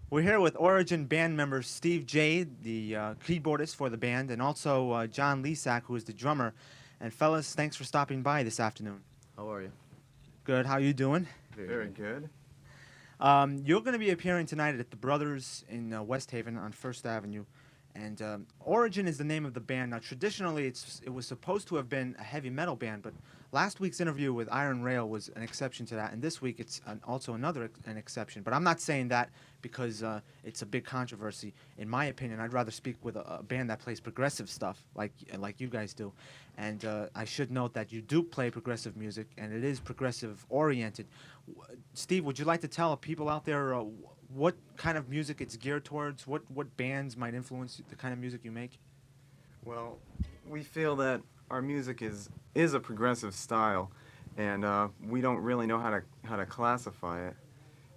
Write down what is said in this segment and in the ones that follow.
We're here with Origin band member Steve Jade, the keyboardist for the band, and also John Leesack, who is the drummer. And fellas, thanks for stopping by this afternoon. How are you? Good. How you doing? Very good. You're going to be appearing tonight at the Brothers in West Haven on First Avenue. And Origin is the name of the band. Now, traditionally, it was supposed to have been a heavy metal band, but last week's interview with Iron Rail was an exception to that, and this week it's also an exception. But I'm not saying that because it's a big controversy. In my opinion, I'd rather speak with a band that plays progressive stuff, like you guys do. And I should note that you do play progressive music, and it is progressive-oriented. Steve, would you like to tell people out there what kind of music it's geared towards? What bands might influence the kind of music you make? Well, we feel that our music is a progressive style, and we don't really know how to classify it.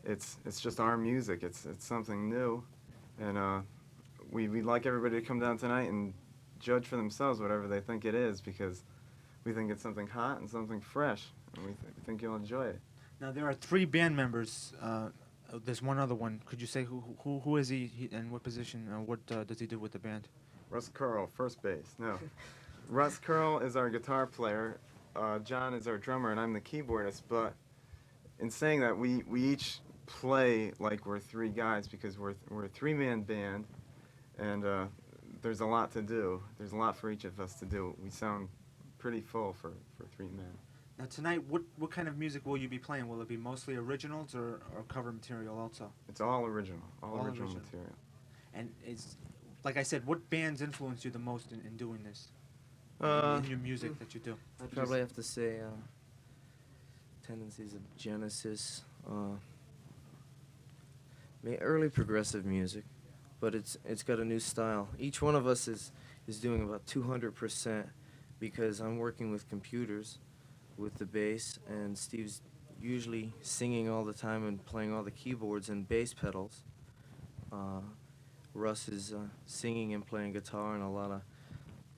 It's just our music. It's something new, and we'd like everybody to come down tonight and judge for themselves whatever they think it is, because we think it's something hot and something fresh, and we think you'll enjoy it. Now there are three band members. There's one other one. Could you say who is he and what position? What does he do with the band? Russ Carl, first bass. No. Russ Carl is our guitar player. John is our drummer, and I'm the keyboardist. But in saying that, we each play like we're three guys, because we're a three-man band, and there's a lot to do. There's a lot for each of us to do. We sound pretty full for three men. Now tonight, what kind of music will you be playing? Will it be mostly originals or cover material also? It's all original, all original original. material. And it's like I said, what bands influence you the most in doing this? In your music that you do? I'd probably have to say tendencies of Genesis, early progressive music, but it's got a new style. Each one of us is doing about 200%, because I'm working with computers with the bass, and Steve's usually singing all the time and playing all the keyboards and bass pedals. Russ is singing and playing guitar, and a lot of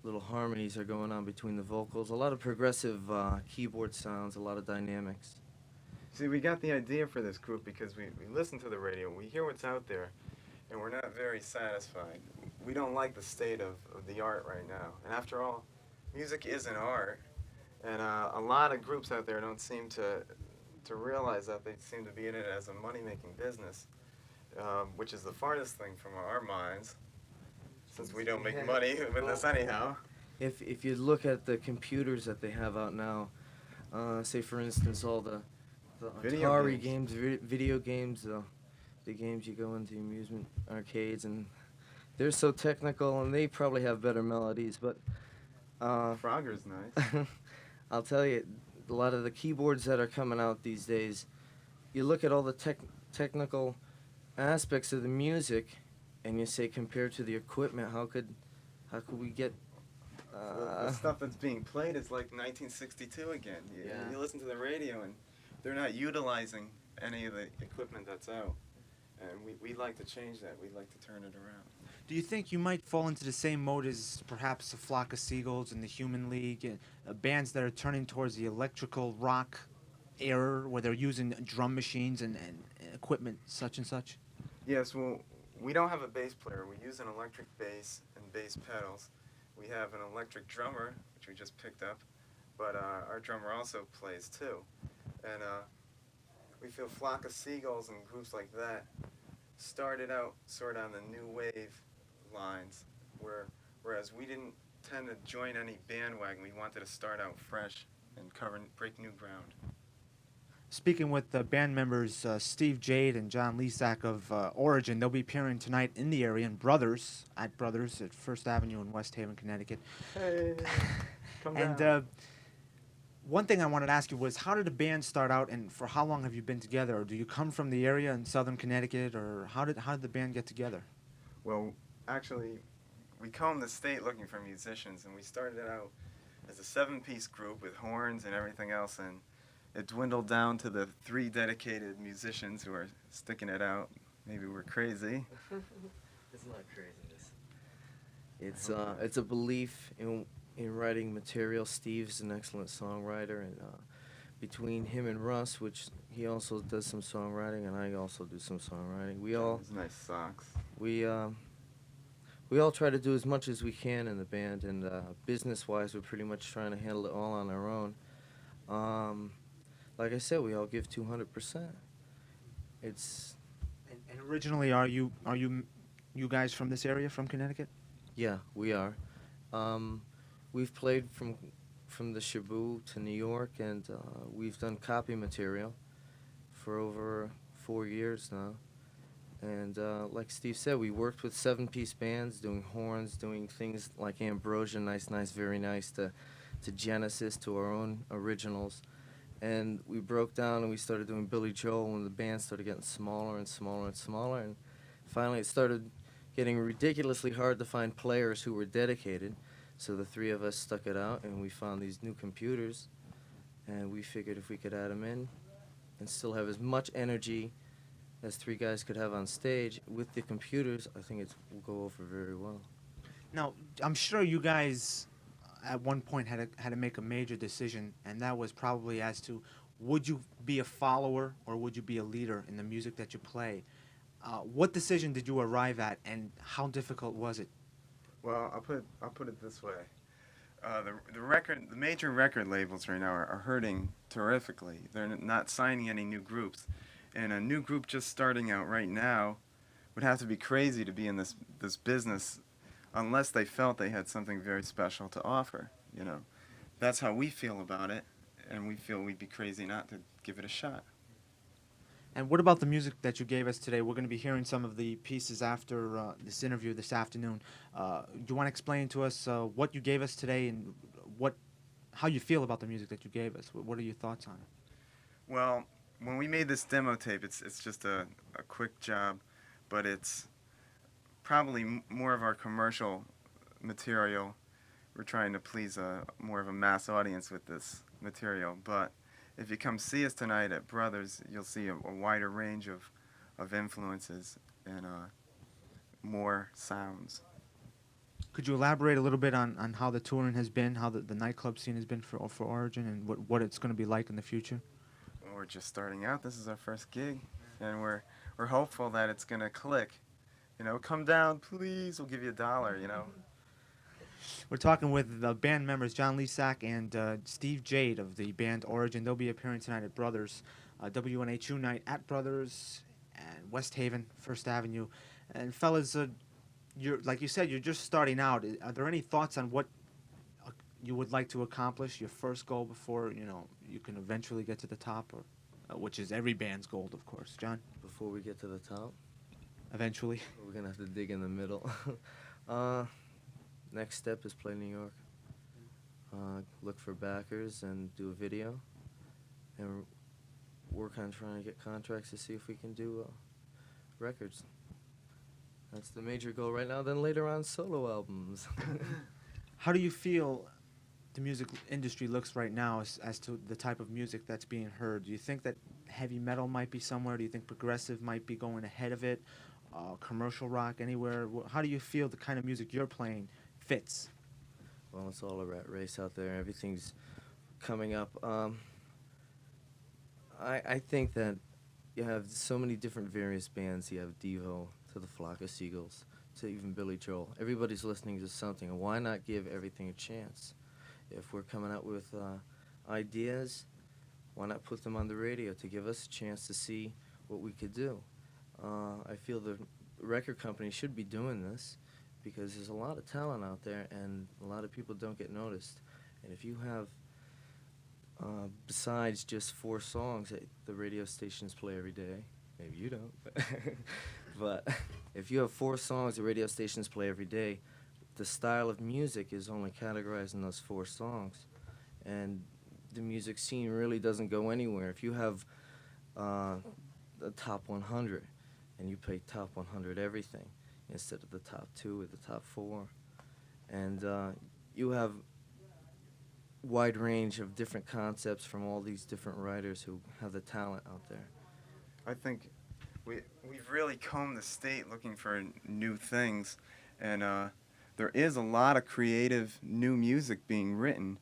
little harmonies are going on between the vocals. A lot of progressive keyboard sounds, a lot of dynamics. See, we got the idea for this group because we listen to the radio, we hear what's out there, and we're not very satisfied. We don't like the state of the art right now. And after all, music is an art, and a lot of groups out there don't seem to realize that. They seem to be in it as a money-making business, which is the farthest thing from our minds, since we don't make money with this anyhow. If you look at the computers that they have out now, say for instance all the Video Atari games. video games, the games you go into amusement arcades, and they're so technical, and they probably have better melodies, but Frogger's nice. I'll tell you, a lot of the keyboards that are coming out these days, you look at all the technical aspects of the music, and you say, compared to the equipment, how could we get The stuff that's being played is like 1962 again. You listen to the radio, and they're not utilizing any of the equipment that's out. And we'd like to change that. We'd like to turn it around. Do you think you might fall into the same mode as perhaps a Flock of Seagulls and the Human League, bands that are turning towards the electrical rock era, where they're using drum machines and equipment such and such? Yes, well, we don't have a bass player. We use an electric bass and bass pedals. We have an electric drummer, which we just picked up, but our drummer also plays too. And we feel Flock of Seagulls and groups like that started out sort of on the new wave lines, whereas we didn't tend to join any bandwagon. We wanted to start out fresh and break new ground. Speaking with the band members Steve Jade and John Leesack of Origin, they'll be appearing tonight in the area in Brothers at First Avenue in West Haven, Connecticut. Hey, come And down. one thing I wanted to ask you was, how did the band start out, and for how long have you been together? Or do you come from the area in southern Connecticut, or how did the band get together? Well, actually, we combed the state looking for musicians, and we started out as a 7-piece group with horns and everything else, and it dwindled down to the 3 dedicated musicians who are sticking it out. Maybe we're crazy. It's not craziness. It's a belief in writing material. Steve's an excellent songwriter, and between him and Russ, which he also does some songwriting, and I also do some songwriting. We all Those nice socks. we we all try to do as much as we can in the band, and business-wise, we're pretty much trying to handle it all on our own. Like I said, we all give 200%. It's And originally, you guys from this area, from Connecticut? Yeah, we are. We've played from the Shabu to New York, and we've done copy material for over 4 years now. And like Steve said, we worked with 7-piece bands, doing horns, doing things like Ambrosia, nice, very nice, to Genesis, to our own originals. And we broke down and we started doing Billy Joel when the band started getting smaller and smaller and smaller. And finally it started getting ridiculously hard to find players who were dedicated. So the three of us stuck it out, and we found these new computers. And we figured if we could add them in and still have as much energy as three guys could have on stage with the computers, I think it will go over very well. Now, I'm sure you guys at one point had to make a major decision, and that was probably as to would you be a follower or would you be a leader in the music that you play? What decision did you arrive at, and how difficult was it? Well, I'll put it this way. The major record labels right now are hurting terrifically. They're not signing any new groups, and a new group just starting out right now would have to be crazy to be in this business, unless they felt they had something very special to offer. You know, that's how we feel about it, and we feel we'd be crazy not to give it a shot. And what about the music that you gave us today? We're going to be hearing some of the pieces after this interview this afternoon. Do you want to explain to us what you gave us today and how you feel about the music that you gave us? What are your thoughts on it? Well, when we made this demo tape, it's just a quick job, but it's probably more of our commercial material. We're trying to please more of a mass audience with this material, but if you come see us tonight at Brothers, you'll see a wider range of influences and more sounds. Could you elaborate a little bit on how the touring has been, how the nightclub scene has been for Origin, and what it's going to be like in the future? Well, we're just starting out. This is our first gig, and we're hopeful that it's going to click. You know, come down, please. We'll give you $1, you know. We're talking with the band members John Leesack and Steve Jade of the band Origin. They'll be appearing tonight at Brothers, WNHU night at Brothers and West Haven, First Avenue. And fellas, like you said, you're just starting out. Are there any thoughts on what you would like to accomplish, your first goal before you can eventually get to the top, or which is every band's goal, of course, John? Before we get to the top, Eventually. we're going to have to dig in the middle. Next step is play New York. Look for backers and do a video, and work on trying to get contracts to see if we can do records. That's the major goal right now. Then later on, solo albums. How do you feel the music industry looks right now as to the type of music that's being heard? Do you think that heavy metal might be somewhere? Do you think progressive might be going ahead of it? Commercial rock, anywhere? How do you feel the kind of music you're playing fits? Well, it's all a rat race out there. Everything's coming up. I think that you have so many different various bands. You have Devo, to the Flock of Seagulls, to even Billy Joel. Everybody's listening to something, and why not give everything a chance? If we're coming out with ideas, why not put them on the radio to give us a chance to see what we could do? I feel the record company should be doing this, because there's a lot of talent out there, and a lot of people don't get noticed. And if you have, besides just 4 songs that the radio stations play every day, maybe you don't, but if you have 4 songs the radio stations play every day, the style of music is only categorized in those 4 songs, and the music scene really doesn't go anywhere. If you have the top 100, and you play top 100 everything, instead of the top 2 or the top 4. And you have wide range of different concepts from all these different writers who have the talent out there. I think we've really combed the state looking for new things, and there is a lot of creative new music being written,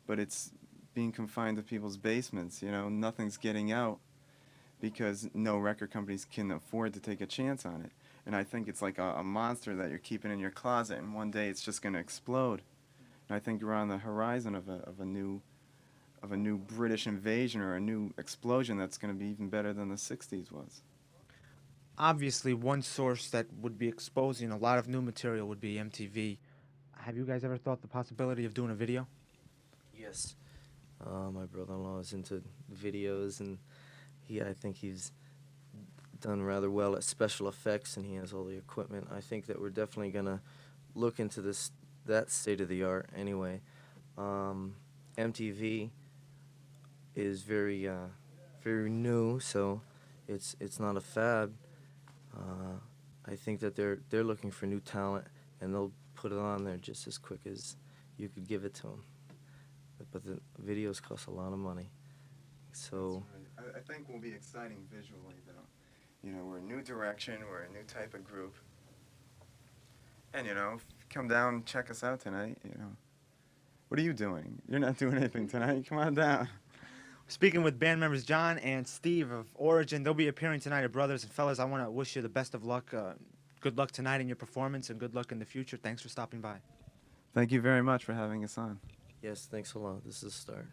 but it's being confined to people's basements. You know, nothing's getting out because no record companies can afford to take a chance on it. And I think it's like a monster that you're keeping in your closet, and one day it's just going to explode. And I think we're on the horizon of a new British invasion or a new explosion that's going to be even better than the 60s was. Obviously, one source that would be exposing a lot of new material would be MTV. Have you guys ever thought the possibility of doing a video? Yes. My brother-in-law is into videos, and I think he's done rather well at special effects, and he has all the equipment. I think that we're definitely gonna look into that state of the art anyway. MTV is very new, so it's not a fad. I think that they're looking for new talent, and they'll put it on there just as quick as you could give it to them. But the videos cost a lot of money, so. Right. I think we'll be exciting visually, though. You know, we're a new direction, we're a new type of group. And, you know, come down, check us out tonight, you know. What are you doing? You're not doing anything tonight. Come on down. Speaking with band members John and Steve of Origin, they'll be appearing tonight at Brothers. And fellas, I want to wish you the best of luck. Good luck tonight in your performance, and good luck in the future. Thanks for stopping by. Thank you very much for having us on. Yes, thanks a lot. This is a start.